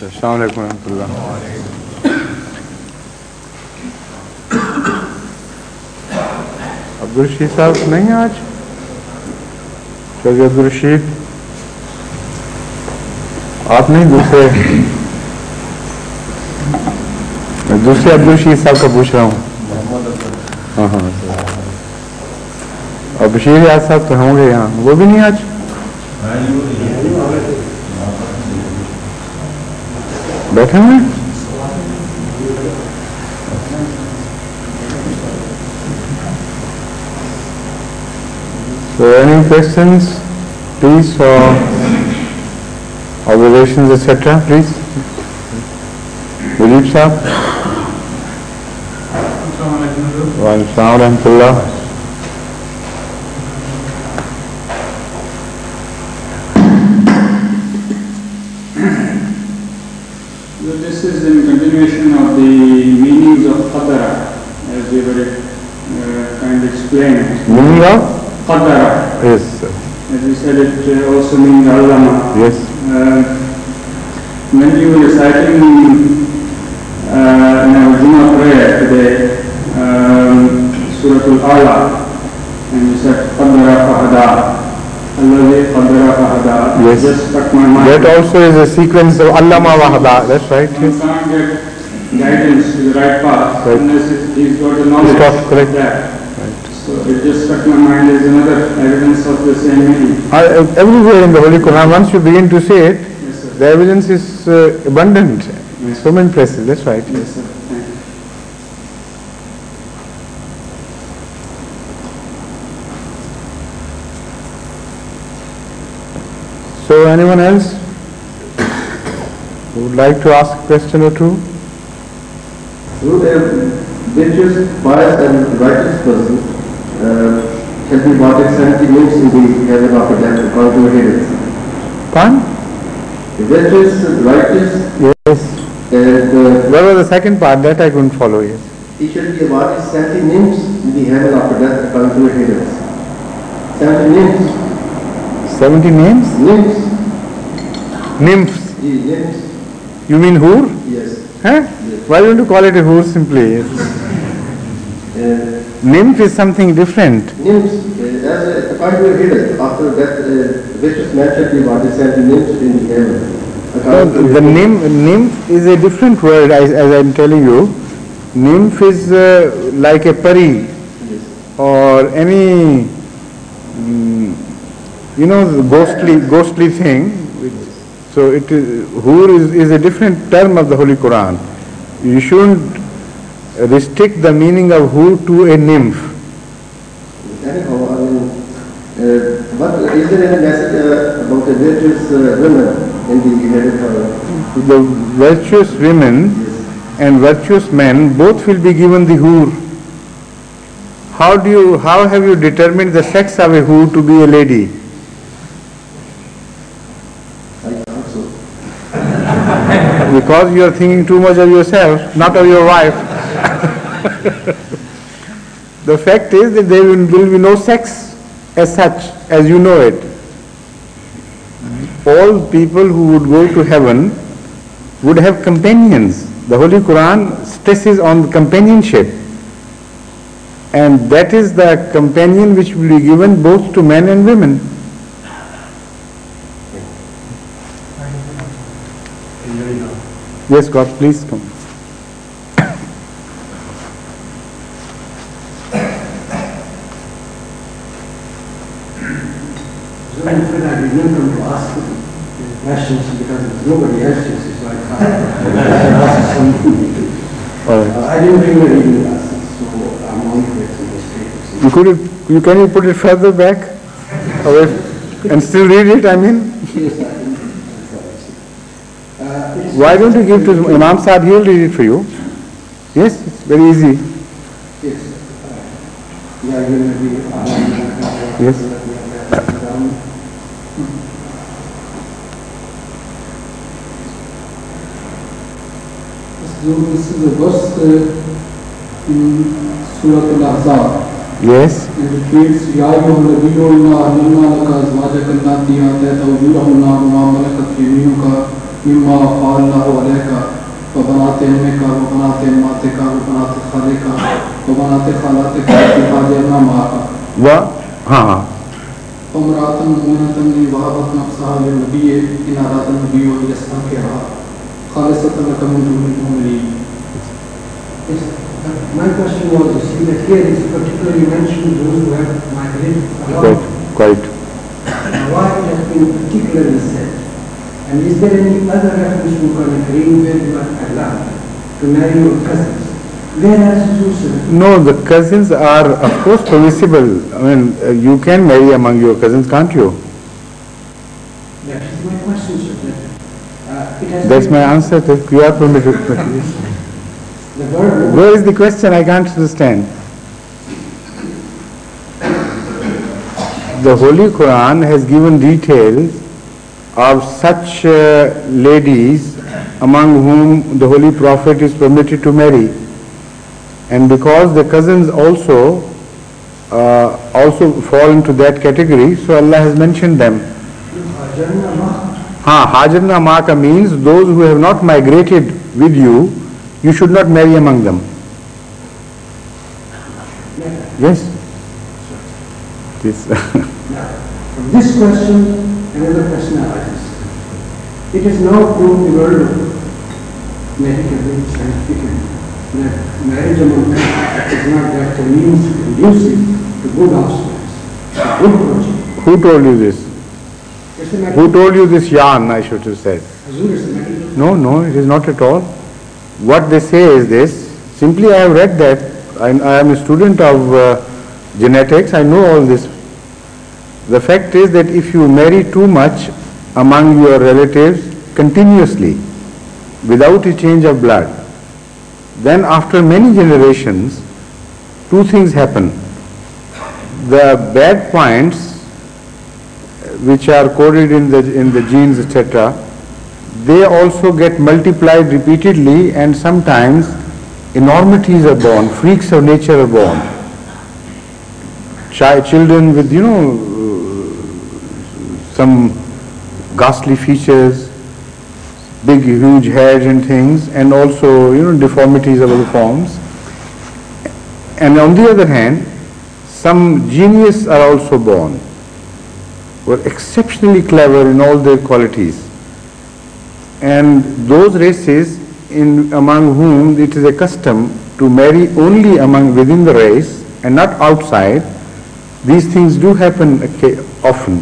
السلام علیکم ورحمۃ اللہ. عبدالرشید صاحب نہیں ہیں آج؟ چلیے عبدالرشید آپ نہیں، دوسرے عبدالرشید صاحب کا پوچھ رہا ہوں. ہاں ہاں. اور بشیر یاد صاحب تو ہوں گے یہاں، وہ بھی نہیں آج؟ بیٹھے ہوئے ہیں. So any questions, please, or observations, etc., please. Mujib Sahab. Wa alaikum assalam wa rahmatullah. This is in continuation of the meanings of qadara, as we were kind of explained. Meaning of? Qadara. Yes, sir. As we said, it also means allama. Yes. When you were reciting in our Jummah prayer today, Surah Al-A'la, and you said qadara fahada, Allahi qadara fahada. Yes. Just struck my mind. That also is a sequence of allama wa hada. That's right. One can't get guidance to the right path unless he's got the knowledge of that. So it just struck my mind as another evidence of the same meaning. Everywhere in the Holy Quran, once you begin to say it, Yes, sir. the evidence is abundant. Yes. So many places. That's right. Yes, sir. Thank you. So anyone else who would like to ask a question or two? Who a virtuous, pious and righteous person can be bought at 70 minutes in the heaven after death according to Hadith. Fine? The virtuous, righteous, Yes. and What was the second part? That I couldn't follow. Yes. he should be awarded 70 nymphs in the heaven after death according to Hadith. 70 nymphs. 70 names? Nymphs. Nymphs. Nymphs. You mean hoor? Yes. Huh? Yes. Why don't you call it a hoor simply? Nymph is something different. Nymphs, as according to Hadith, after death, virtuous man should be awarded 70 nymphs in the heaven. No, the nymph is a different word, as I'm telling you. Nymph is like a pari Yes. or any, ghostly thing. So it is, hoor is a different term of the Holy Quran. You shouldn't restrict the meaning of hoor to a nymph. Anyhow, but is there any message about the virtuous women in the Hadith? The virtuous women and virtuous men both will be given the hoor. How have you determined the sex of a hoor to be a lady? I thought so. Because you are thinking too much of yourself, not of your wife. The fact is that there will be no sex as such, as you know it. All people who would go to heaven would have companions. The Holy Quran stresses on companionship. And that is the companion which will be given both to men and women. Yes, God, please come. I didn't come to ask questions because nobody else is like I didn't bring the reading glasses, so I'm only correcting mistakes. Can you put it further back and still read it? I mean, Yes, I can. why don't you give to Imam Saad? He'll read it for you. Yes, it's very easy. Yes. Yeah, you're going to be. Yes. This is the verse in Surah Al-Ahzab. Yes. It repeats, Ya ayyuhal nabiyyu inna ahlalna laka azwajaka allati atayta ujurahunna wa ma malakat yaminuka مما أفاء الله عليك وبنات أمك وبنات أماتك وبنات خالك وبنات خالاتك التي هاجرن معك وامرأة مؤمنة وهبت نفسها للنبي إن أراد النبي أن يستنكرها خالصة لك من دون المؤمنين. My question was to see that here it's particularly mentioned those who have migrated along. Quite. Why it has been particularly said? And is there any other reference to can agree with Allah to marry your cousins? Whereas no, the cousins are of course permissible. I mean, you can marry among your cousins, can't you? That is my question, sir. That's my answer. That you are permitted. Where is the question? I can't understand. The Holy Quran has given details of such ladies among whom the Holy Prophet is permitted to marry. And because the cousins also fall into that category, so Allah has mentioned them. Hajarna Maka means those who have not migrated with you, you should not marry among them. Yes? This. From this question, another question arises. It is now proved the world of medically, scientifically, that marriage among them is not that the means conducive to good offspring, good progeny. Who told you this? Who told you this yarn, I should have said? No, it is not at all. What they say is this. Simply I have read that. I am a student of genetics. I know all this. The fact is that if you marry too much among your relatives continuously, without a change of blood, then after many generations, two things happen. The bad points which are coded in the genes, etc., they also get multiplied repeatedly, and sometimes enormities are born, freaks of nature are born. Children with, some ghastly features, big, huge heads and things, and also, deformities of other forms. And on the other hand, some genius are also born, who are exceptionally clever in all their qualities. And those races among whom it is a custom to marry only within the race and not outside, these things do happen often.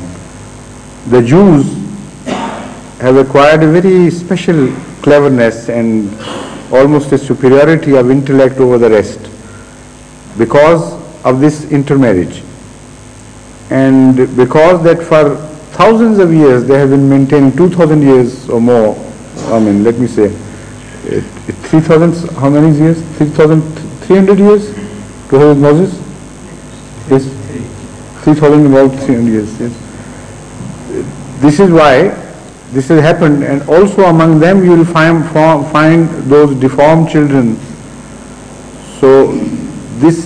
The Jews have acquired a very special cleverness and almost a superiority of intellect over the rest because of this intermarriage. And because that for thousands of years they have been maintaining, 2,000 years or more, let me say, 3,000, how many years? 3,300 years to have Moses? Yes. 3,000, about 300 years, yes. This is why this has happened, and also among them you will find those deformed children. So this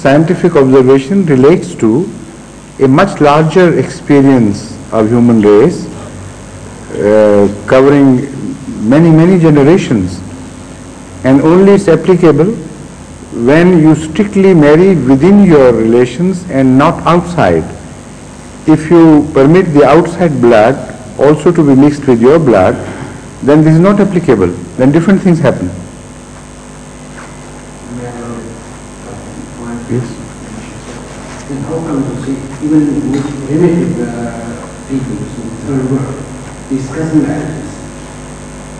scientific observation relates to a much larger experience of human race, covering many generations, and only it's applicable when you strictly marry within your relations and not outside. If you permit the outside blood also to be mixed with your blood, then this is not applicable. Then different things happen. Yes. Then how come you see, even in the most primitive peoples in the third world, these cousin marriages?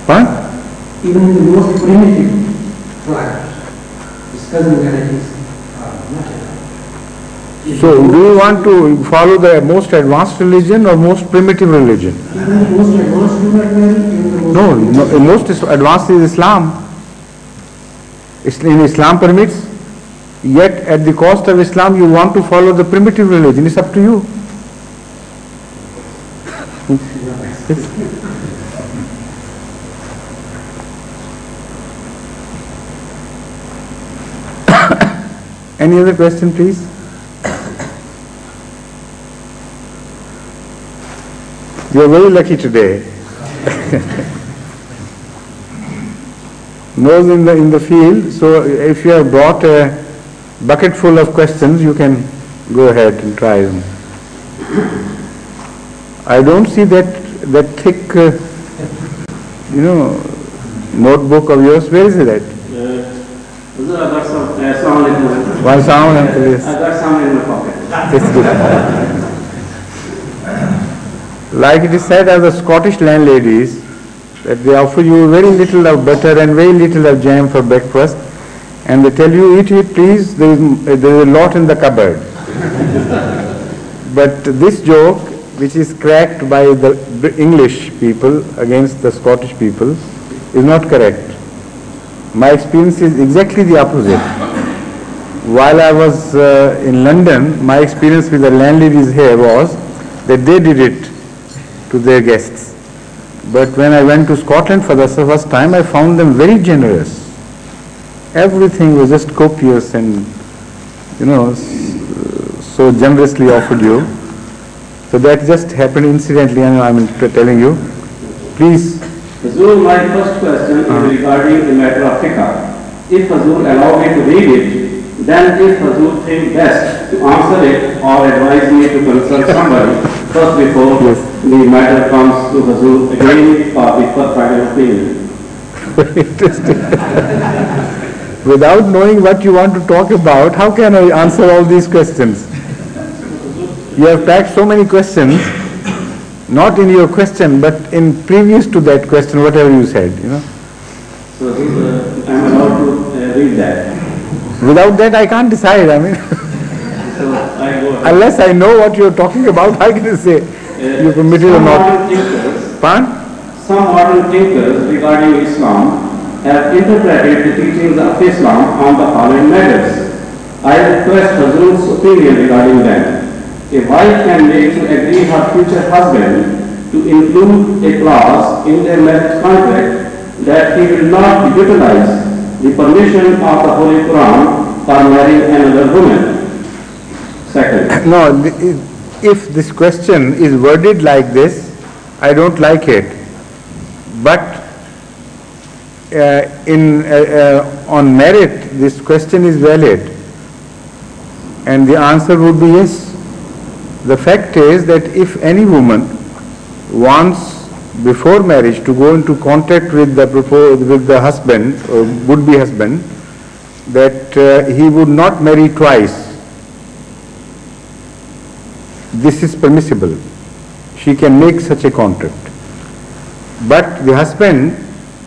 What? Even in the most primitive tribes, these cousin marriages are not allowed. So do you want to follow the most advanced religion or most primitive religion? Even the most advanced do not marry, even the most No, most advanced is Islam. Islam permits, yet at the cost of Islam you want to follow the primitive religion. It's up to you. Any other question, please? You are very lucky today. Nose in the field. So if you have brought a bucket full of questions, you can go ahead and try them. I don't see that thick, notebook of yours. Where is it at? I got some in I got some in my pocket. It's good. Like it is said of the Scottish landladies, that they offer you very little of butter and very little of jam for breakfast, and they tell you, eat it please, there is a lot in the cupboard. But this joke, which is cracked by the English people against the Scottish people, is not correct. My experience is exactly the opposite. While I was in London, my experience with the landladies here was that they did it to their guests. But when I went to Scotland for the first time, I found them very generous. Everything was just copious and, so generously offered you. So that just happened incidentally, and I'm telling you. Please. Hazur, my first question is regarding the matter of fiqh. If Hazur allow me to read it, then if Hazur think best to answer it or advise me to consult somebody first before the matter comes to Hazur again for the final opinion. Interesting. Without knowing what you want to talk about, how can I answer all these questions? You have packed so many questions, not in your question, but in previous to that question, whatever you said, So I'm allowed to read that. Without that, I can't decide. So I go ahead. Unless I know what you're talking about, I can say you're permitted or not. Some modern thinkers regarding Islam have interpreted the teachings of Islam on the following matters. I request Hazur's opinion regarding them. A wife can make to agree her future husband to include a clause in their marriage contract that he will not utilize the permission of the Holy Quran for marrying another woman. Second. No, if this question is worded like this, I don't like it. But on merit, this question is valid, and the answer would be yes. The fact is that if any woman wants before marriage to go into contact with the husband or would-be husband, that he would not marry twice, this is permissible. She can make such a contract. But the husband,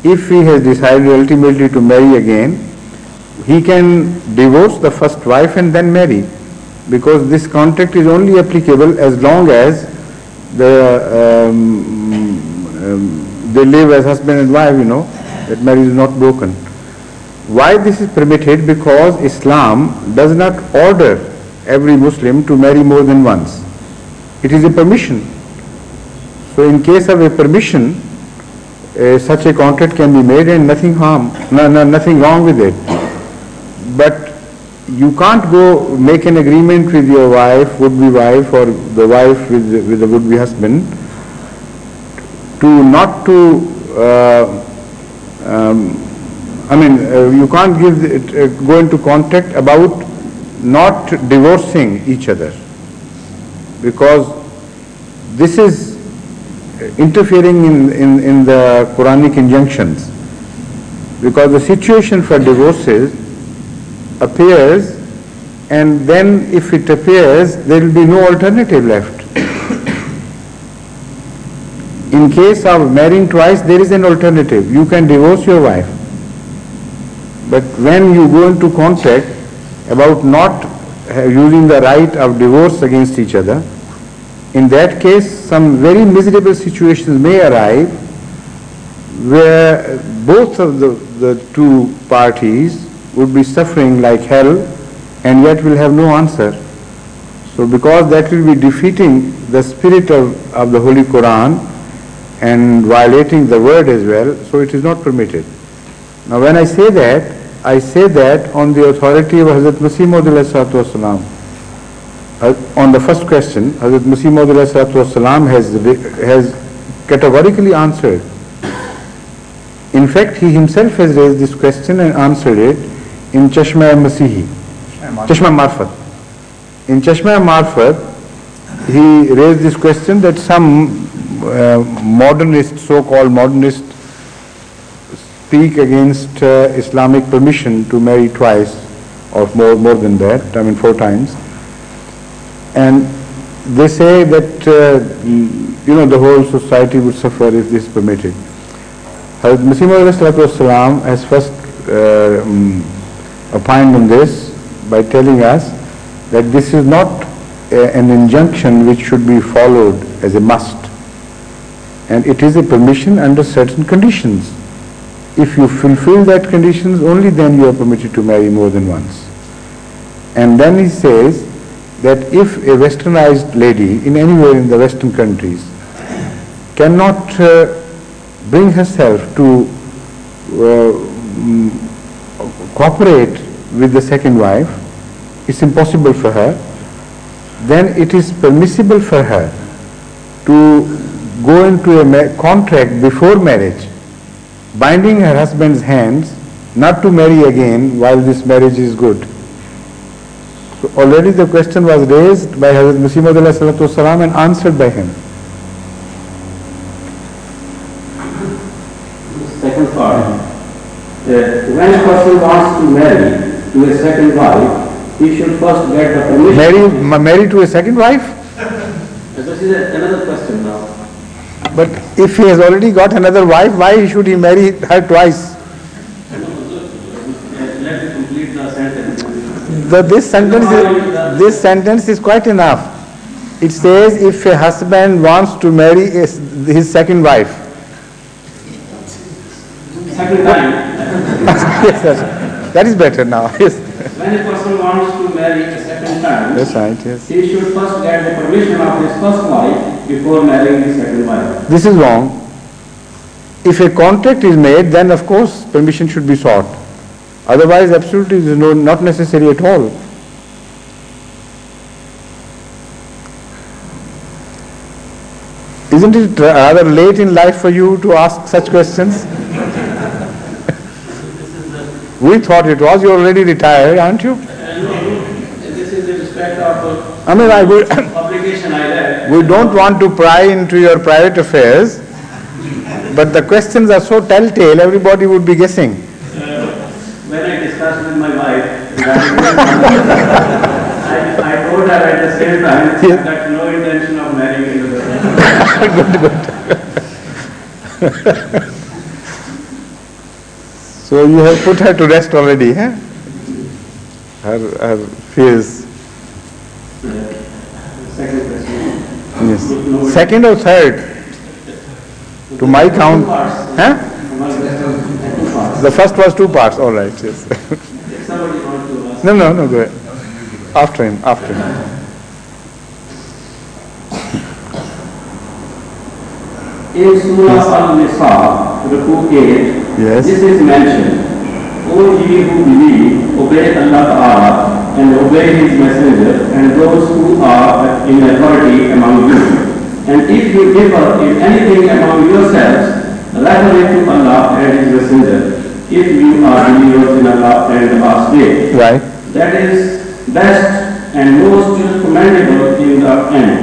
if he has decided ultimately to marry again, he can divorce the first wife and then marry, because this contract is only applicable as long as they live as husband and wife, that marriage is not broken. Why this is permitted? Because Islam does not order every Muslim to marry more than once. It is a permission. So in case of a permission, such a contract can be made and nothing wrong with it. But you can't go make an agreement with your wife, would-be wife, or the wife with the would-be husband you can't go into contact about not divorcing each other, because this is interfering in the Quranic injunctions, because the situation for divorces appears, and then if it appears, there will be no alternative left. In case of marrying twice, there is an alternative. You can divorce your wife. But when you go into contact about not using the right of divorce against each other, in that case, some very miserable situations may arise where both of the two parties would be suffering like hell and yet will have no answer. So because that will be defeating the spirit of the Holy Quran and violating the word as well, so it is not permitted. Now when I say that on the authority of Hazrat Masih Maud alayhi salatu wasalam. On the first question, Hazrat Masih Maud alayhi salatu wasalam has categorically answered. In fact, he himself has raised this question and answered it in Chashma Marfat. In Chashma Marfat, he raised this question that some modernists, so-called modernists, speak against Islamic permission to marry twice or more than that, 4 times. And they say that, the whole society would suffer if this is permitted. Hazrat Masih Maud has first opined on this by telling us that this is not an injunction which should be followed as a must. And it is a permission under certain conditions. If you fulfill that conditions, only then you are permitted to marry more than once. And then he says that if a westernized lady in anywhere in the Western countries cannot bring herself to cooperate with the second wife, it's impossible for her, then it is permissible for her to go into a contract before marriage, binding her husband's hands not to marry again while this marriage is good. So already the question was raised by Hazrat Masih Maud and answered by him. Second part. When a person wants to marry to a second wife, he should first get the permission. Marry to a second wife? This is another question now. But if he has already got another wife, why should he marry her twice? Let me complete the sentence. This sentence is quite enough. It says if a husband wants to marry his second wife. Second time. Yes, that is better now. Yes. When a person wants to marry a second time, That's right, yes. he should first get the permission of his first wife before marrying the second wife. This is wrong. If a contract is made, then of course permission should be sought. Otherwise, absolutely it is not necessary at all. Isn't it rather late in life for you to ask such questions? We thought it was. You're already retired, aren't you? This is in respect of publication I read. We don't want to pry into your private affairs, but the questions are so telltale, everybody would be guessing. When I discussed with my wife regarding this, I told her at the same time I've got no intention of marrying into the Good. So you have put her to rest already, huh? Her fears. Second question. Yes. Second or third? To my count. Huh? The first was 2 parts, all right, yes. If somebody wants to ask. No, go ahead. After him. In Surah Al-Nisa, Ruku 8, Yes. this is mentioned. O ye who believe, obey Allah Ta'ala and obey His Messenger and those who are in authority among you. And if you differ in anything among yourselves, refer it to Allah and His Messenger, if you are believers in Allah and the last day. Right. That is best and most commendable in the end.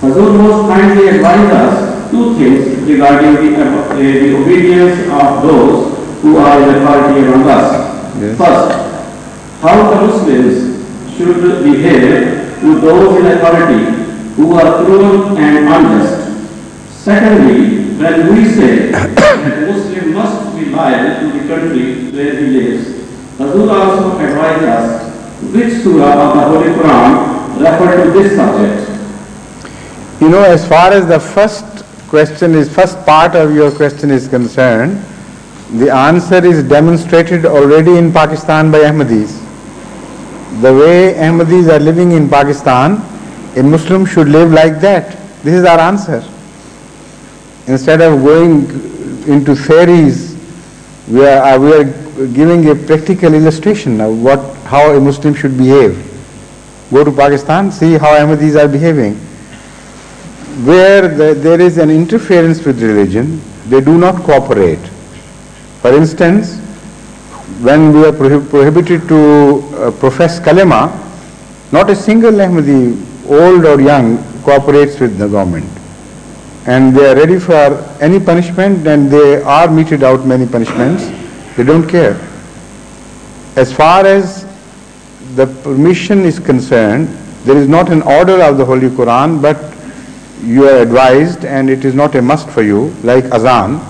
Hazur most kindly advised us 2 things regarding the obedience of those who are in authority among us. Yes. First, how the Muslims should behave to those in authority who are cruel and unjust. Secondly, when we say that a Muslim must be loyal to the country where he lives, Hazur also advised us which surah of the Holy Quran refer to this subject. As far as the first part of your question is concerned, the answer is demonstrated already in Pakistan by Ahmadis. The way Ahmadis are living in Pakistan, a Muslim should live like that. This is our answer. Instead of going into theories, we are giving a practical illustration of how a Muslim should behave. Go to Pakistan, see how Ahmadis are behaving. where there is an interference with religion, they do not cooperate. For instance, when we are prohibited to profess kalima, not a single Ahmadi, old or young, cooperates with the government. And they are ready for any punishment, and they are meted out many punishments. They don't care. As far as the permission is concerned, there is not an order of the Holy Quran, but you are advised, and it is not a must for you, like azan.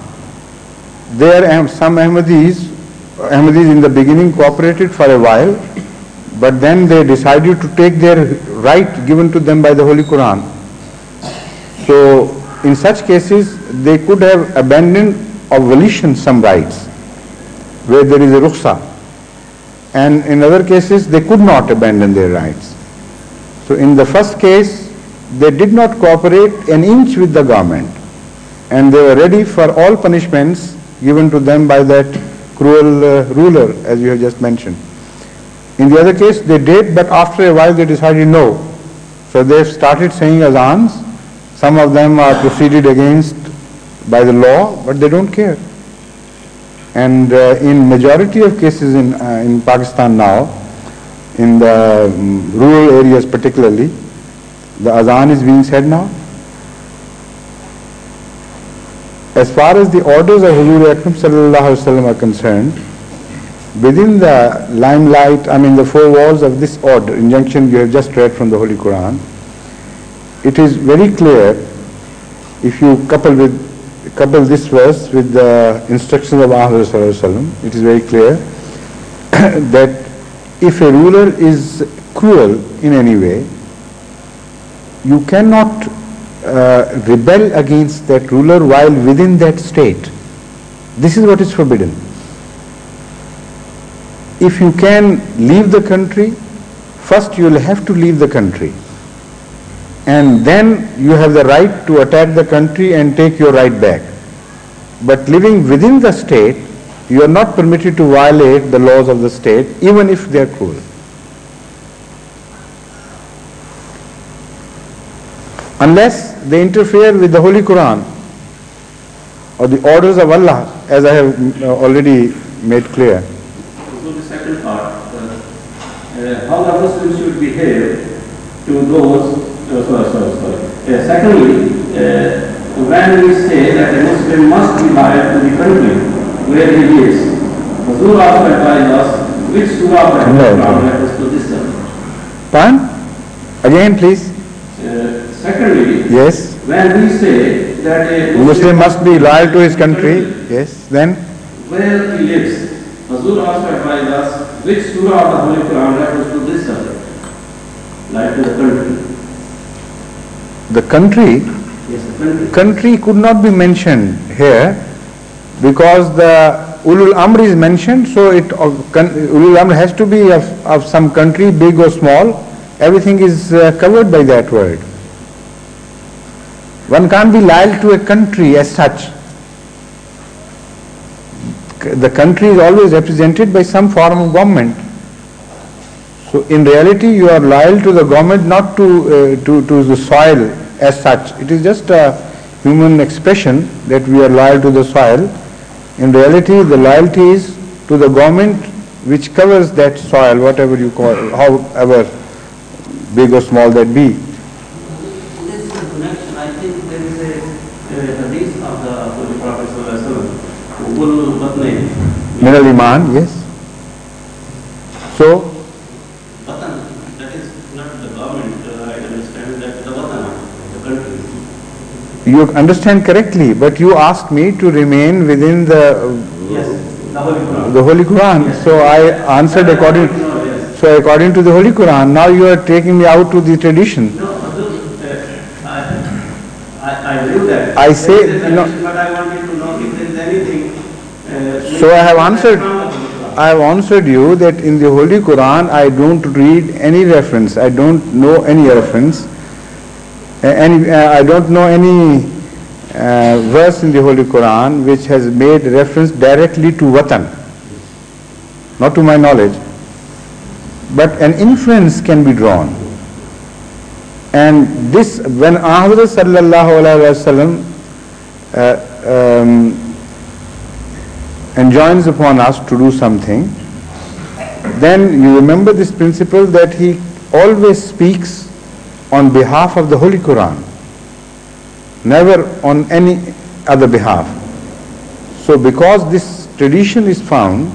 There are some Ahmadis in the beginning cooperated for a while, but then they decided to take their right given to them by the Holy Quran. So in such cases, they could have abandoned of volition some rights where there is a rukhsa, and in other cases they could not abandon their rights. So in the first case, they did not cooperate an inch with the government, and they were ready for all punishments given to them by that cruel ruler, as you have just mentioned. In the other case, they did, but after a while they decided no. So they started saying azans. Some of them are proceeded against by the law, but they don't care. And in majority of cases in Pakistan now, in the rural areas particularly, the azan is being said now. As far as the orders of Huzur Akram Sallallahu Alaihi Wasallam are concerned, within the limelight, the four walls of this order, injunction you have just read from the Holy Quran, it is very clear, if you couple this verse with the instructions of Muhammad Sallallahu Alaihi Wasallam, it is very clear that if a ruler is cruel in any way, you cannot rebel against that ruler while within that state. This is what is forbidden. If you can leave the country, first you will have to leave the country, and then you have the right to attack the country and take your right back. But living within the state, you are not permitted to violate the laws of the state, even if they are cruel. Unless they interfere with the Holy Quran or the orders of Allah, as I have already made clear. So the second part, how the Muslims should behave to those, secondly, when we say that a Muslim must be loyal to the country where he lives, Huzur also advised us which surah of the Quran refers to this subject. Pardon? Again, please. Secondly, yes, when we say that a Muslim must be loyal to his country, yes, then where he lives, Huzur also advised us which surah of the Holy Quran refers to this subject, like to the country. the country, Yes, the country. country could not be mentioned here because the Ulul Amr is mentioned, so Ulul Amr has to be of some country, big or small. Everything is covered by that word. One can't be loyal to a country as such. The country is always represented by some form of government. So in reality, you are loyal to the government, not to the soil as such. It is just a human expression that we are loyal to the soil. In reality, the loyalty is to the government which covers that soil, whatever you call it, however big or small that be. This is a connection. I think there is a hadith of the Holy Prophet Ul Batne. Min al-Iman, yes. So, Watan, that is not the government. I understand that the Watan, the country. you understand correctly, but you asked me to remain within Yes, the Holy Quran. the Holy Quran. Yes. So I answered according. No, yes. So according to the Holy Quran, now you are taking me out to the tradition. No, I knew that. I say, There is a no. tradition, but I wanted to know if there is anything. So I have answered. from the Holy Quran. I have answered you that in the Holy Quran I don't read any reference. I don't know any reference. I don't know any verse in the Holy Quran which has made reference directly to Watan. Not to my knowledge. But an inference can be drawn. And this, when Hazrat sallallahu alaihi wasallam enjoins upon us to do something, then you remember this principle that he always speaks on behalf of the Holy Quran, never on any other behalf. So because this tradition is found,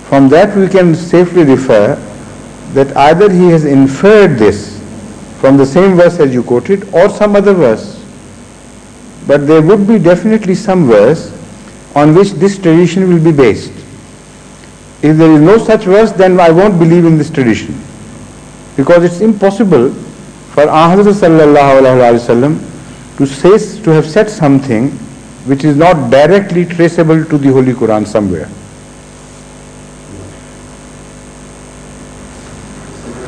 from that we can safely refer that either he has inferred this from the same verse as you quoted or some other verse. But there would be definitely some verse on which this tradition will be based. If there is no such verse, then I won't believe in this tradition, because it's impossible for Hazrat sallallahu alaihi wasallam to have said something which is not directly traceable to the Holy Quran somewhere.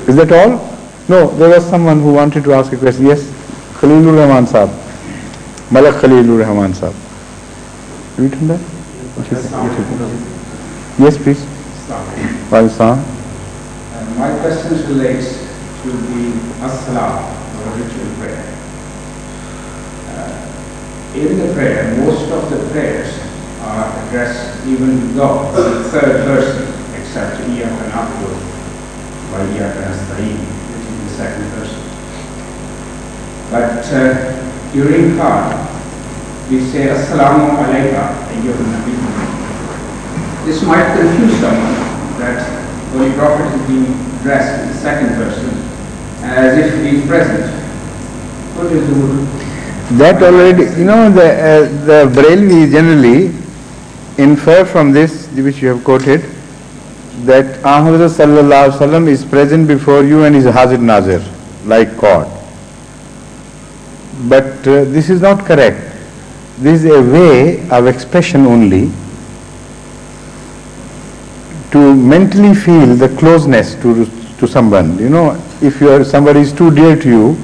Is that all? No, there was someone who wanted to ask a question. Yes, Khalilur Rahman Sahab, Malak Khalilur Rahman Sahab. Have you done that? Yes, please. My question relates to the as-salam, or ritual prayer. In the prayer, most of the prayers are addressed even to God, the third person, except Iyaka na'budu wa Iyaka nasta'in, which is the second person. But during Qur'an, we say Assalamu alayka ayyuhan nabi. This might confuse someone that Holy Prophet is being addressed in the second person as if he is present. What is the wudu? That already, the Barelvi generally infer from this, which you have quoted, that Hazrat sallallahu alaihi wasallam is present before you and is Hazir Nazir, like God. But this is not correct. This is a way of expression only to mentally feel the closeness to someone. If somebody is too dear to you,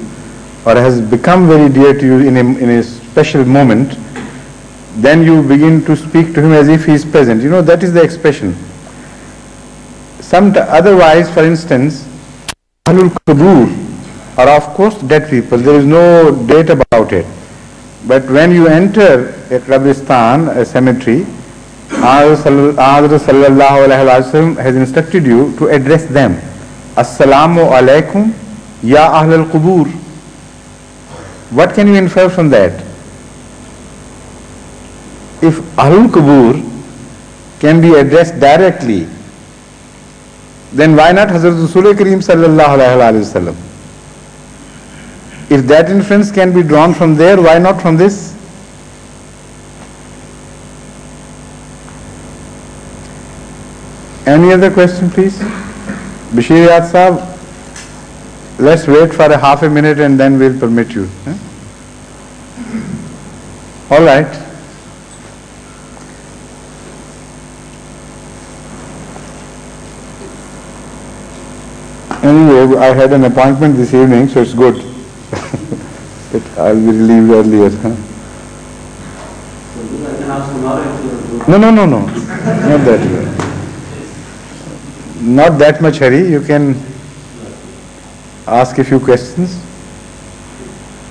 or has become very dear to you in a special moment, then you begin to speak to him as if he is present. That is the expression. Otherwise, for instance, Ahlul Qubur are of course dead people. There is no date about it. But when you enter a Qabristan, a cemetery, Hazrat sallallahu alaihi wasallam has instructed you to address them. Assalamu alaikum ya Ahlul Qubur. What can you infer from that? If Ahlul Qubur can be addressed directly, then why not Hazrat Rasul Kareem sallallahu alaihi wasallam? If that inference can be drawn from there, why not from this? Any other question, please? Bashir Yad Sahab, let's wait for a half a minute and then we'll permit you. All right. Anyway, I had an appointment this evening, so it's good. I'll be relieved earlier. No. Not that way. Not that much hurry. You can ask a few questions.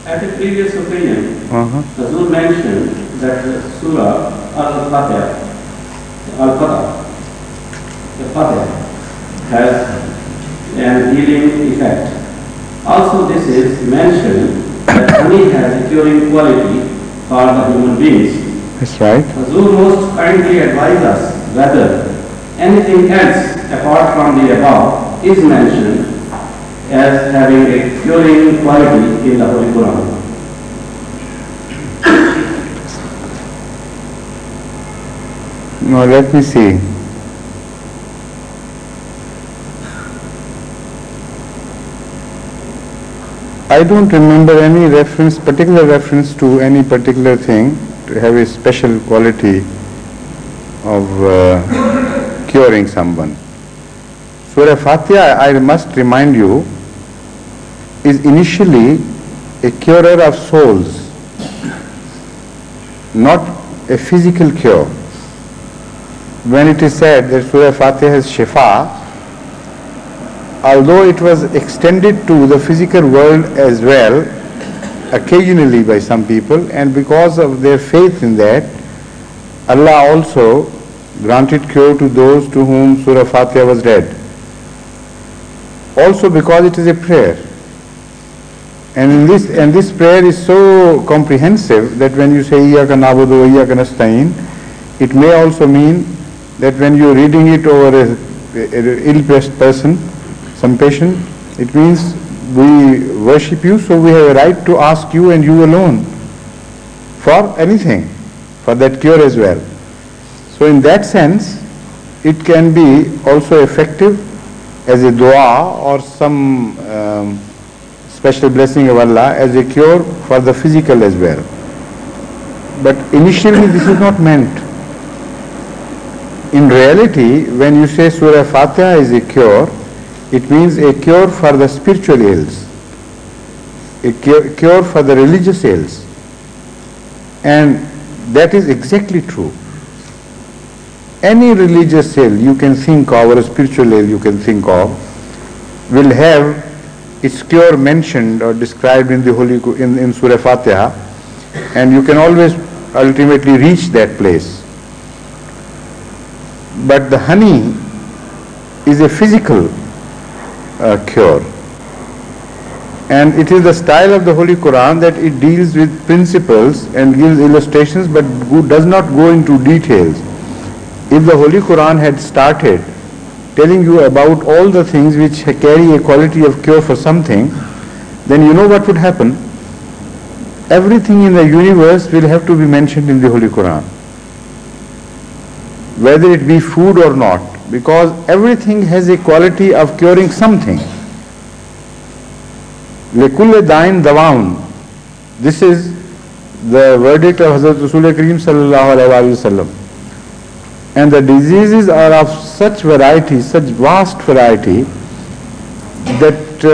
At a previous opinion, Hazur mentioned that Surah Al-Fatiha, the Fatiha, has an healing effect. Also, this is mentioned that honey has a curing quality for the human beings. That's right. Hazur most kindly advise us whether anything else apart from the above is mentioned as having a curing quality in the Holy Quran. Now let me see. I don't remember any particular reference to any particular thing to have a special quality of curing someone. Surah Fatiha, I must remind you, is initially a curer of souls, not a physical cure. When it is said that Surah Fatiha has shifa, although it was extended to the physical world as well, occasionally by some people, and because of their faith in that, Allah also granted cure to those to whom Surah Fatiha was read. Also because it is a prayer. And this prayer is so comprehensive that when you say Iyyaka na'budu wa iyyaka nasta'in, it may also mean that when you are reading it over an ill-pressed person, some patient, it means we worship you, so we have a right to ask you and you alone for anything, for that cure as well. So in that sense, it can be also effective as a dua or some special blessing of Allah as a cure for the physical as well. But initially this is not meant. In reality, when you say Surah Fatiha is a cure, it means a cure for the spiritual ills, a cure for the religious ills. And that is exactly true. Any religious ill you can think of, or a spiritual ill you can think of, will have its cure mentioned or described in the in Surah Fatiha, and you can always ultimately reach that place. But the honey is a physical cure, and it is the style of the Holy Quran that it deals with principles and gives illustrations, but does not go into details. If the Holy Quran had started telling you about all the things which carry a quality of cure for something, then you know what would happen. Everything in the universe will have to be mentioned in the Holy Quran, whether it be food or not, because everything has a quality of curing something. لِكُلِّ دَائِن دَوَاءٌ. This is the verdict of Hazrat Rasul Kareem sallallahu alayhi wa sallam. And the diseases are of such variety, such vast variety, that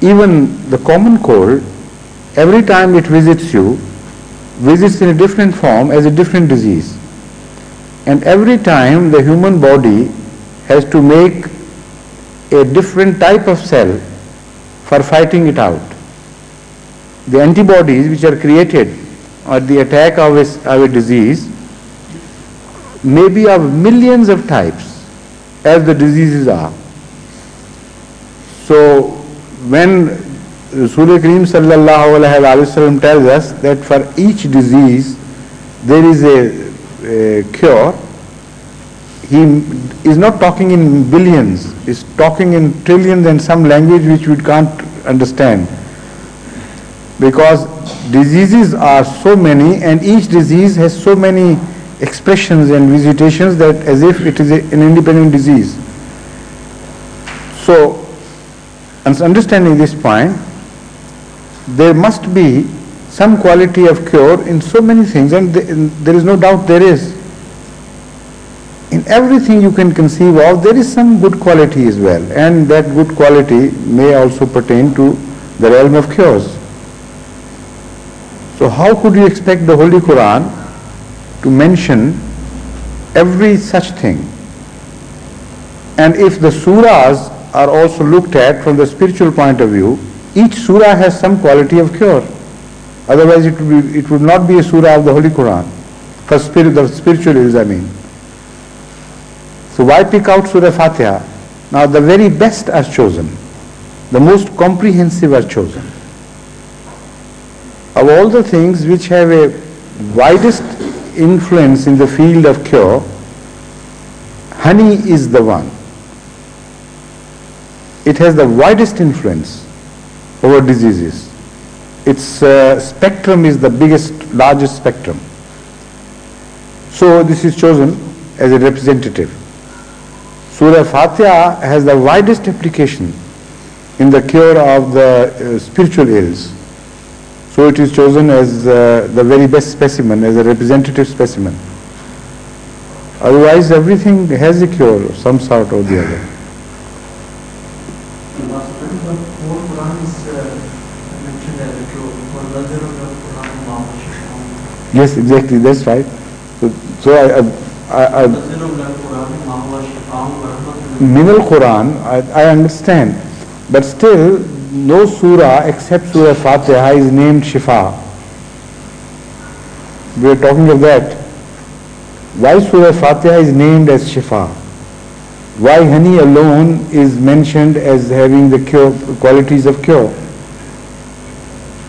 even the common cold, every time it visits you, visits in a different form as a different disease. And every time the human body has to make a different type of cell for fighting it out. The antibodies which are created at the attack of a disease may be of millions of types as the diseases are. So when Rasul Kareem sallallahu alayhi wa sallam tells us that for each disease there is a cure, he is not talking in billions, he is talking in trillions and some language which we can't understand, because diseases are so many and each disease has so many expressions and visitations that as if it is an independent disease. So, understanding this point, there must be some quality of cure in so many things, and there is no doubt there is. In everything you can conceive of, there is some good quality as well, and that good quality may also pertain to the realm of cures. So how could you expect the Holy Quran to mention every such thing? And if the surahs are also looked at from the spiritual point of view, each surah has some quality of cure. Otherwise it would not be a surah of the Holy Quran. For the spiritual ills, I mean. So why pick out Surah Fatiha? Now the very best are chosen. The most comprehensive are chosen. Of all the things which have a widest influence in the field of cure, honey is the one. It has the widest influence over diseases. Its spectrum is the biggest, largest spectrum. So this is chosen as a representative. Surah Fatiha has the widest application in the cure of the spiritual ills. So it is chosen as the very best specimen, as a representative specimen. Otherwise everything has a cure of some sort or the other. The whole Quran is mentioned as a cure. Yes, exactly, that's right. So I min al-Quran, I understand, but still no surah except Surah Fatiha is named Shifa. We are talking of that. Why Surah Fatiha is named as Shifa? Why honey alone is mentioned as having the cure, qualities of cure?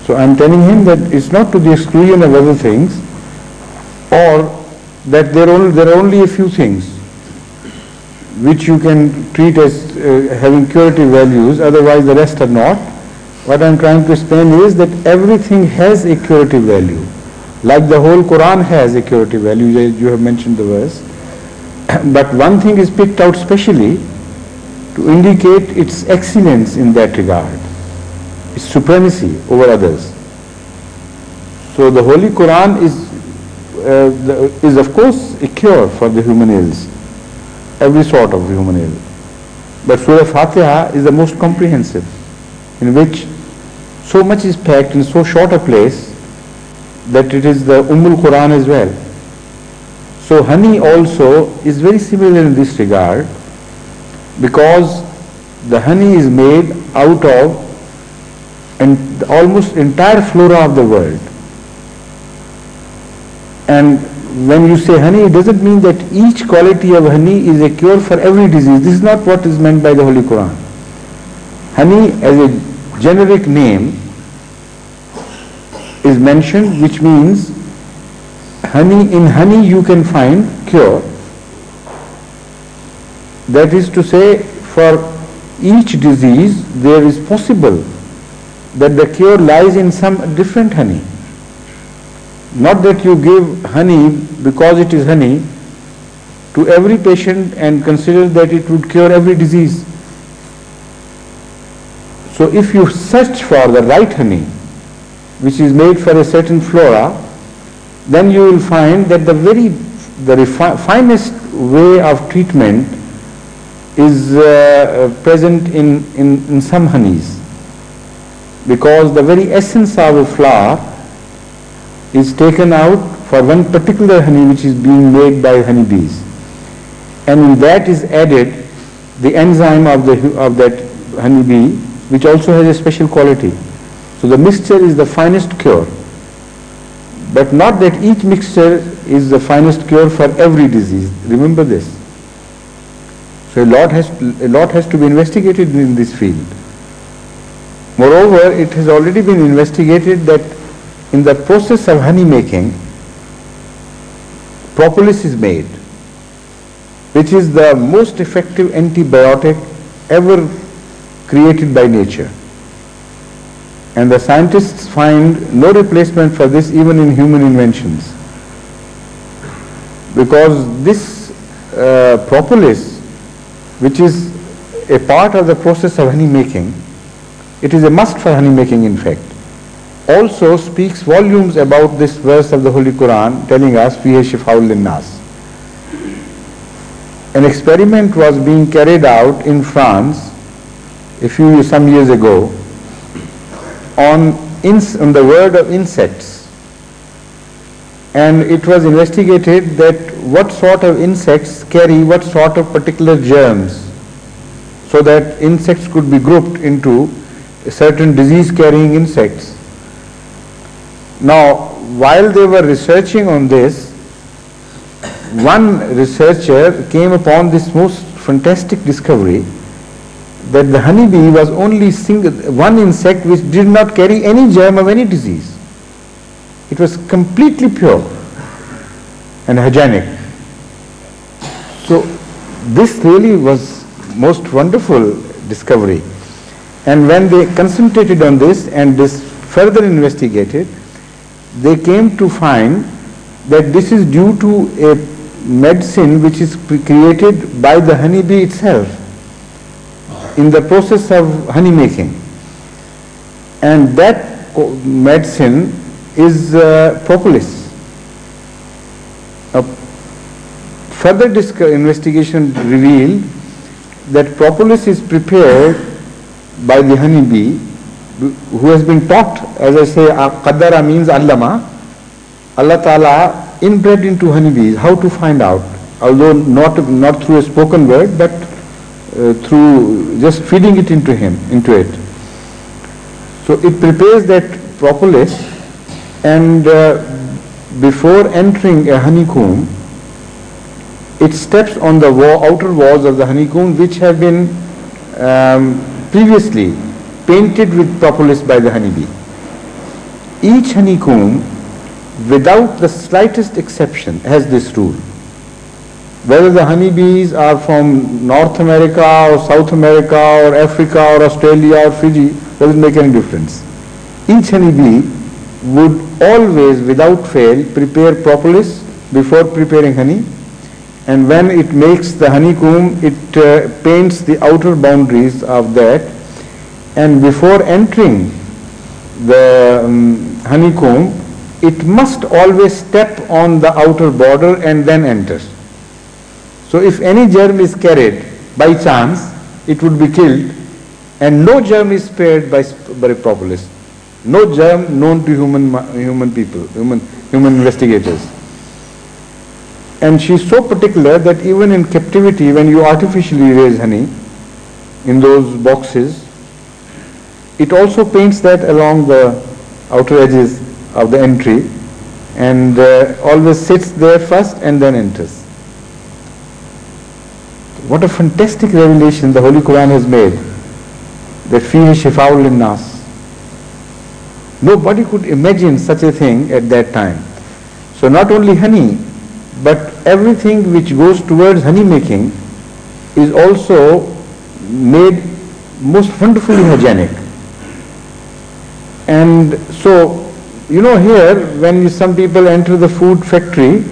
So I am telling him that it's not to the exclusion of other things, or that there are only a few things which you can treat as having curative values, otherwise the rest are not. What I am trying to explain is that everything has a curative value. Like the whole Quran has a curative value, you have mentioned the verse. But one thing is picked out specially to indicate its excellence in that regard, its supremacy over others. So the Holy Quran is of course a cure for the human ills, every sort of human ill. But Surah Fatiha is the most comprehensive, in which so much is packed in so short a place that it is the Quran as well. So honey also is very similar in this regard, because the honey is made out of almost entire flora of the world. And when you say honey, it doesn't mean that each quality of honey is a cure for every disease. This is not what is meant by the Holy Quran. Honey as a generic name is mentioned, which means in honey you can find cure. That is to say, for each disease there is possible that the cure lies in some different honey. Not that you give honey because it is honey to every patient and consider that it would cure every disease. So if you search for the right honey, which is made for a certain flora, then you will find that the finest way of treatment is present in some honeys, because the very essence of a flower is taken out for one particular honey which is being made by honeybees, and in that is added the enzyme of that honeybee, which also has a special quality. So the mixture is the finest cure, but not that each mixture is the finest cure for every disease. Remember this. So a lot has to be investigated in this field. Moreover, it has already been investigated that in the process of honey making, propolis is made, which is the most effective antibiotic ever created by nature. And the scientists find no replacement for this even in human inventions, because this propolis, which is a part of the process of honey making, it is a must for honey making in fact, also speaks volumes about this verse of the Holy Quran telling us fihi shifaa'un linnas. An experiment was being carried out in France some years ago on the word of insects, and it was investigated that what sort of insects carry what sort of particular germs, so that insects could be grouped into certain disease carrying insects. Now, while they were researching on this, one researcher came upon this most fantastic discovery, that the honeybee was only one insect which did not carry any germ of any disease. It was completely pure and hygienic. So this really was most wonderful discovery. And when they concentrated on this and this further investigated, they came to find that this is due to a medicine which is created by the honeybee itself in the process of honey making, and that medicine is propolis. Further investigation revealed that propolis is prepared by the honeybee, who has been taught, as I say, qaddara means allama, Allah Ta'ala inbred into honeybees how to find out, although not through a spoken word, but through just feeding it into it. So it prepares that propolis, and before entering a honeycomb, it steps on the outer walls of the honeycomb, which have been previously painted with propolis by the honeybee. Each honeycomb, without the slightest exception, has this rule. Whether the honeybees are from North America or South America or Africa or Australia or Fiji, doesn't make any difference. Each honeybee would always, without fail, prepare propolis before preparing honey, and when it makes the honeycomb, it paints the outer boundaries of that, and before entering the honeycomb, it must always step on the outer border and then enters. So if any germ is carried by chance, it would be killed, and no germ is spared by propolis. No germ known to human investigators. And she is so particular that even in captivity, when you artificially raise honey in those boxes, it also paints that along the outer edges of the entry, and always sits there first and then enters. What a fantastic revelation the Holy Quran has made, that fihi shifa'ul linnas. Nobody could imagine such a thing at that time. So not only honey, but everything which goes towards honey making is also made most wonderfully hygienic. And so, here when some people enter the food factory,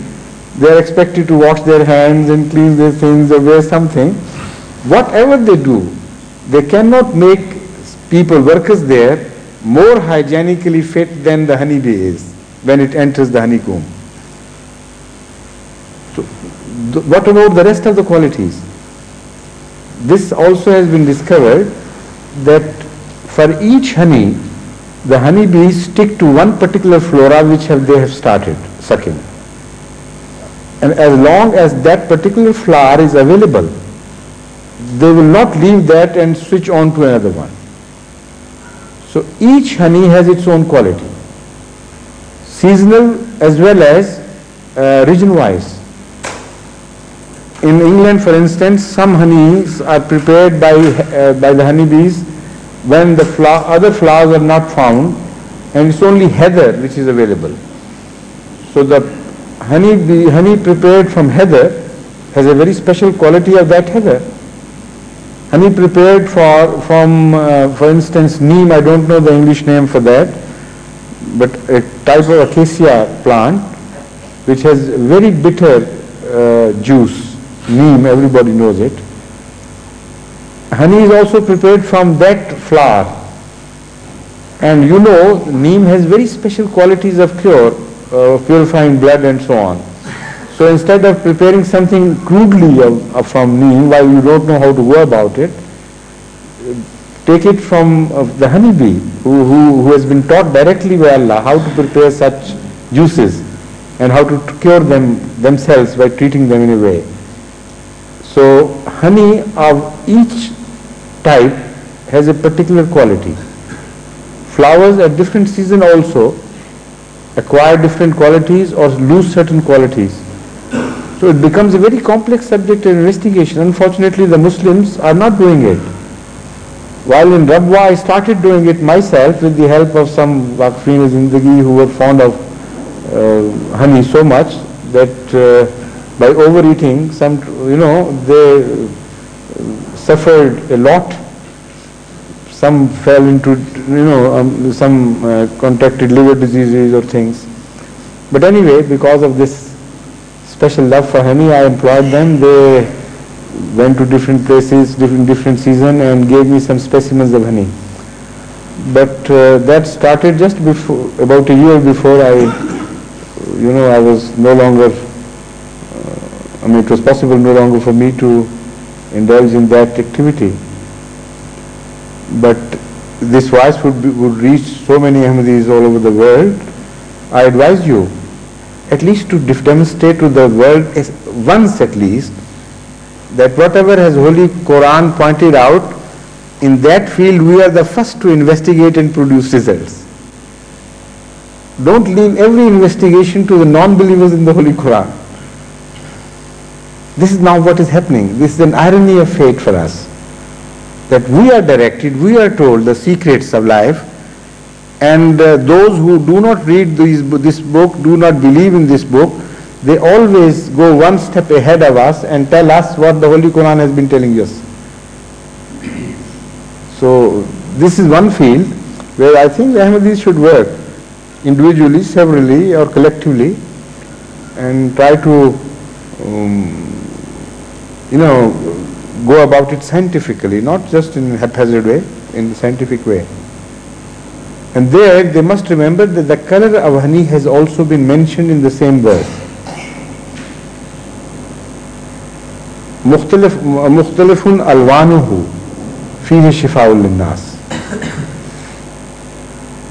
they are expected to wash their hands and clean their things or wear something. Whatever they do, they cannot make workers there, more hygienically fit than the honeybee is when it enters the honeycomb. So, what about the rest of the qualities? This also has been discovered that for each honey, the honeybees stick to one particular flora which they have started sucking. And as long as that particular flower is available, they will not leave that and switch on to another one. So each honey has its own quality, seasonal as well as region-wise. In England, for instance, some honeys are prepared by the honeybees when the other flowers are not found, and it's only heather which is available. So the honey prepared from heather has a very special quality of that heather. Honey prepared from, for instance, neem, I don't know the English name for that, but a type of acacia plant which has very bitter juice. Neem, everybody knows it. Honey is also prepared from that flower, and neem has very special qualities of cure, purifying blood and so on. So instead of preparing something crudely from neem, while you don't know how to go about it, take it from the honeybee who has been taught directly by Allah how to prepare such juices and how to cure themselves by treating them in a way. So honey of each type has a particular quality. Flowers at different season also acquire different qualities or lose certain qualities. So it becomes a very complex subject of investigation. Unfortunately, the Muslims are not doing it. While in Rabwa, I started doing it myself with the help of some Waqfeen-e-Zindagi who were fond of honey so much that by overeating, they suffered a lot. Some fell into, some contracted liver diseases or things. But anyway, because of this special love for honey, I employed them. They went to different places, different season, and gave me some specimens of honey. But that started just before, about a year before I was no longer, it was possible no longer for me to indulge in that activity. But this voice would reach so many Ahmadis all over the world. I advise you at least to demonstrate to the world once at least that whatever has Holy Quran pointed out, in that field we are the first to investigate and produce results. Don't leave every investigation to the non-believers in the Holy Quran. This is now what is happening. This is an irony of fate for us, that we are directed, we are told the secrets of life, and those who do not read this book, do not believe in this book, they always go one step ahead of us and tell us what the Holy Quran has been telling us. So this is one field where I think the Ahmadis should work individually, severally or collectively, and try to go about it scientifically, not just in a haphazard way, in a scientific way. And there they must remember that the color of honey has also been mentioned in the same verse. مختلف ألوانه فيه شفاء للناس.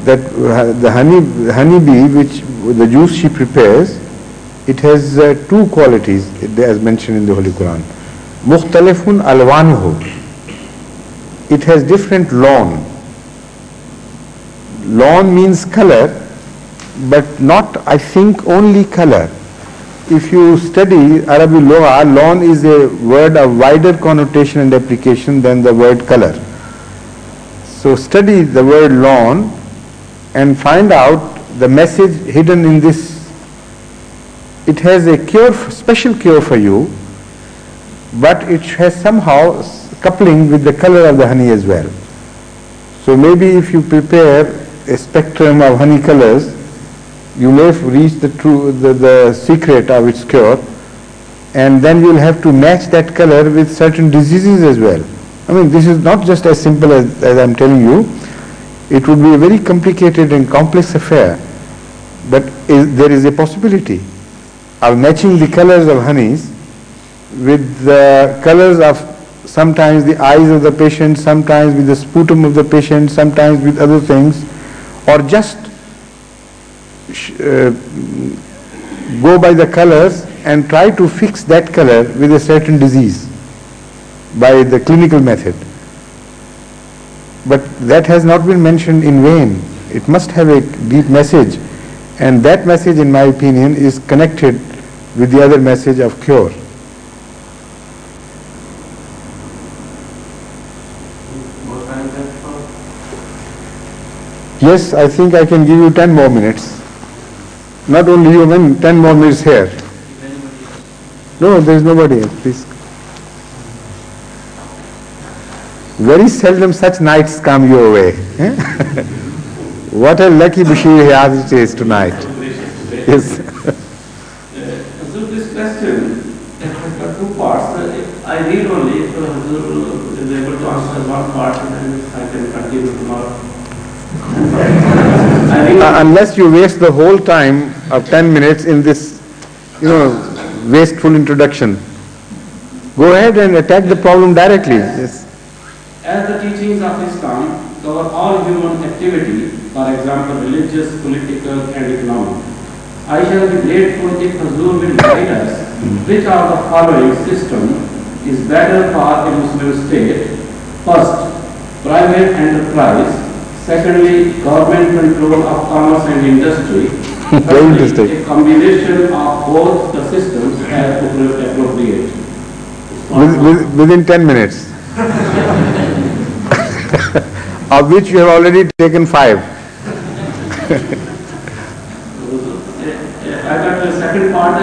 That the honeybee, which the juice she prepares, it has two qualities as mentioned in the Holy Quran. مختلف ألوانه. It has different lawn. Lawn means color, but not, I think, only color. If you study Arabic Lugha, lawn is a word of wider connotation and application than the word color. So study the word lawn and find out the message hidden in this. It has a cure, special cure for you, but it has somehow coupling with the color of the honey as well. So maybe if you prepare a spectrum of honey colors, you may reach the secret of its cure, and then you will have to match that color with certain diseases as well. I mean, this is not just as simple as I am telling you. It would be a very complicated and complex affair, but there is a possibility of matching the colors of honeys with the colors of sometimes the eyes of the patient, sometimes with the sputum of the patient, sometimes with other things, or just go by the colors and try to fix that color with a certain disease by the clinical method. But that has not been mentioned in vain. It must have a deep message, and that message, in my opinion, is connected with the other message of cure. Yes, I think I can give you 10 more minutes. Not only you, 10 more minutes here. No, there is nobody here, please. Very seldom such nights come your way. What a lucky Bashir Hayat it is tonight. Yes. So this question has got two parts. I read only, if Hazur is able to answer one part, then I can continue tomorrow. Unless you waste the whole time of 10 minutes in this, wasteful introduction. Go ahead and attack the problem directly. Yes. As the teachings of Islam cover all human activity, for example, religious, political, and economic, I shall be grateful if Hazur will guide us which of the following system is better for a Muslim state. First, private enterprise. Secondly, government control of commerce and industry. Thirdly, a combination of both the systems as appropriate. Within 10 minutes. Of which you have already taken 5. I got the second part.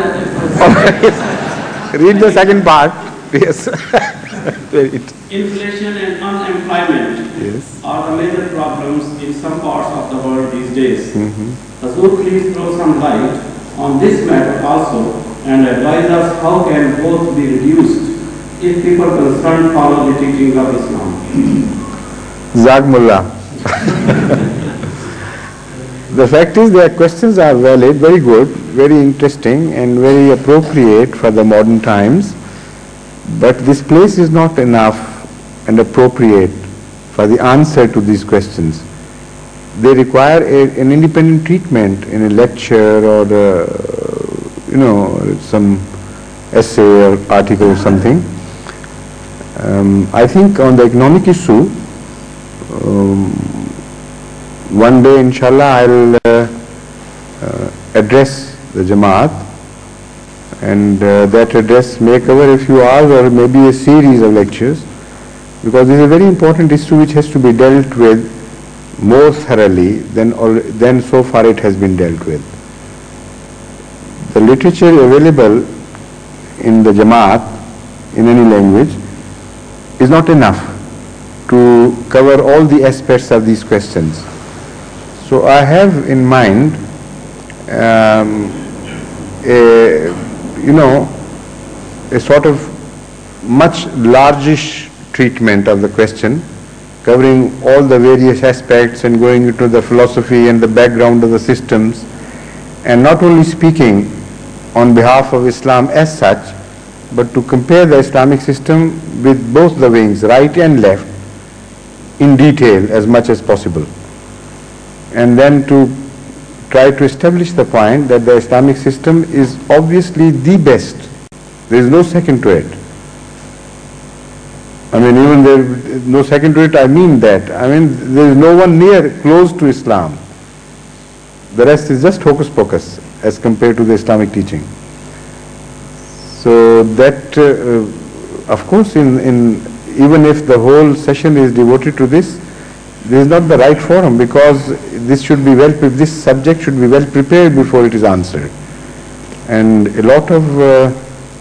Read the second part. Yes. Inflation and unemployment are the major problems in some parts of the world these days. Hazur, please throw some light on this matter also and advise us how can both be reduced if people concerned follow the teachings of Islam. Zagmullah. The fact is their questions are valid, very good, very interesting and very appropriate for the modern times. But this place is not enough and appropriate for the answer to these questions. They require an independent treatment in a lecture or some essay or article or something. I think on the economic issue, one day inshallah I'll address the Jamaat, and that address may cover a few hours or maybe a series of lectures, because this is a very important issue which has to be dealt with more thoroughly than so far it has been dealt with. The literature available in the Jamaat in any language is not enough to cover all the aspects of these questions. So I have in mind a sort of much largish treatment of the question, covering all the various aspects and going into the philosophy and the background of the systems, and not only speaking on behalf of Islam as such, but to compare the Islamic system with both the wings, right and left, in detail as much as possible, and then to try to establish the point that the Islamic system is obviously the best. There is no second to it. I mean, even there is no second to it, I mean that. I mean, there is no one near close to Islam. The rest is just hocus pocus as compared to the Islamic teaching. So that, of course, even if the whole session is devoted to this is not the right forum, because this subject should be well prepared before it is answered, and a lot of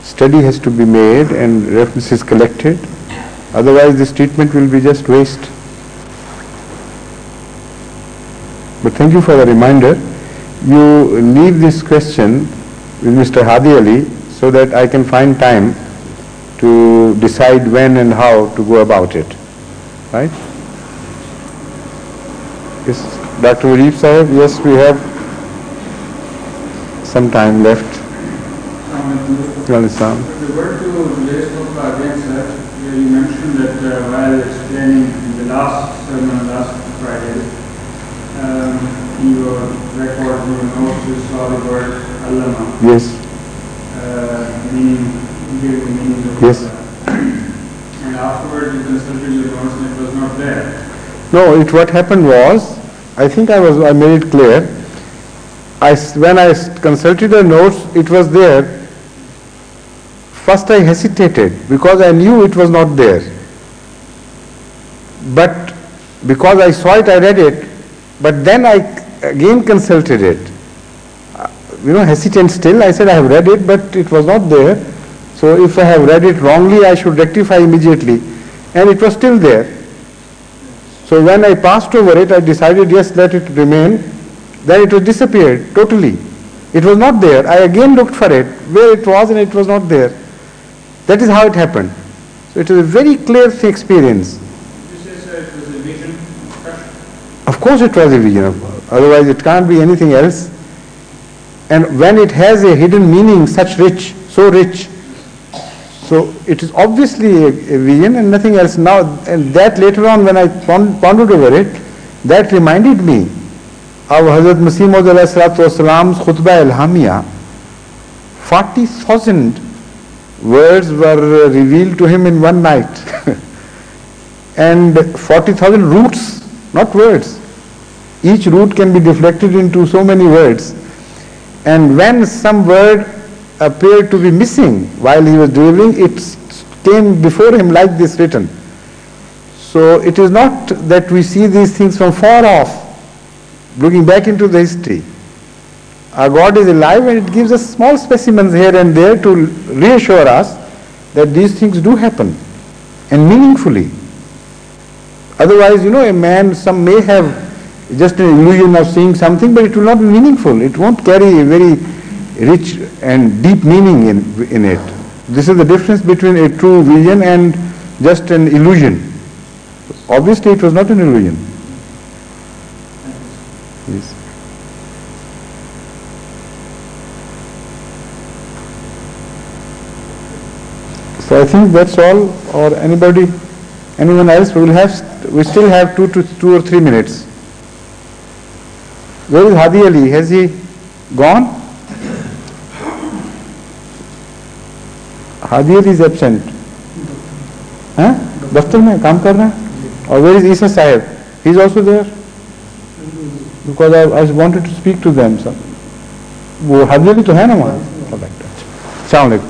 study has to be made and references collected. Otherwise, this treatment will be just waste. But thank you for the reminder. You leave this question with Mr. Hadi Ali so that I can find time to decide when and how to go about it. Right? Yes, Dr. Arif Sahib, yes, we have some time left. With regard to today's talk again, sir, you mentioned that while explaining in the last sermon last Friday, in your record, you notes you saw the word Allama. Yes. Meaning, giving meaning of yes. And afterwards you consulted your notes and it was not there. No, what happened was, I think I made it clear. When I consulted the notes, it was there. First I hesitated because I knew it was not there. But because I saw it, I read it. But then I again consulted it. Hesitant still, I said I have read it, but it was not there. So if I have read it wrongly, I should rectify immediately. And it was still there. So when I passed over it, I decided, yes, let it remain. Then it was disappeared totally. It was not there. I again looked for it, where it was, and it was not there. That is how it happened. So it was a very clear experience. Did you say, sir, it was a vision? Of course it was a vision. Otherwise it can't be anything else. And when it has a hidden meaning so rich, so it is obviously a vision and nothing else. Now, and that later on when I pondered over it, that reminded me of Hazrat Masih Maud Salam's Khutbah Ilhamiyah. 40,000 words were revealed to him in one night. And 40,000 roots, not words. Each root can be deflected into so many words. And when some word appeared to be missing while he was delivering, it came before him like this written. So it is not that we see these things from far off, looking back into the history. Our God is alive and it gives us small specimens here and there to reassure us that these things do happen, and meaningfully. Otherwise, some may have just an illusion of seeing something, but it will not be meaningful. It won't carry a very rich and deep meaning in it. This is the difference between a true vision and just an illusion. Obviously, it was not an illusion. Yes. So I think that's all. Or anyone else? We still have 2 or 3 minutes. Where is Hadi Ali? Has he gone? Hadi Ali is absent. ہیں دفتر میں کام کر رہے ہیں. اور where is Isa Sahib? He is also there. Because I wanted to speak to them. وہ حاضر بھی تو ہے نا وہاں. السلام علیکم.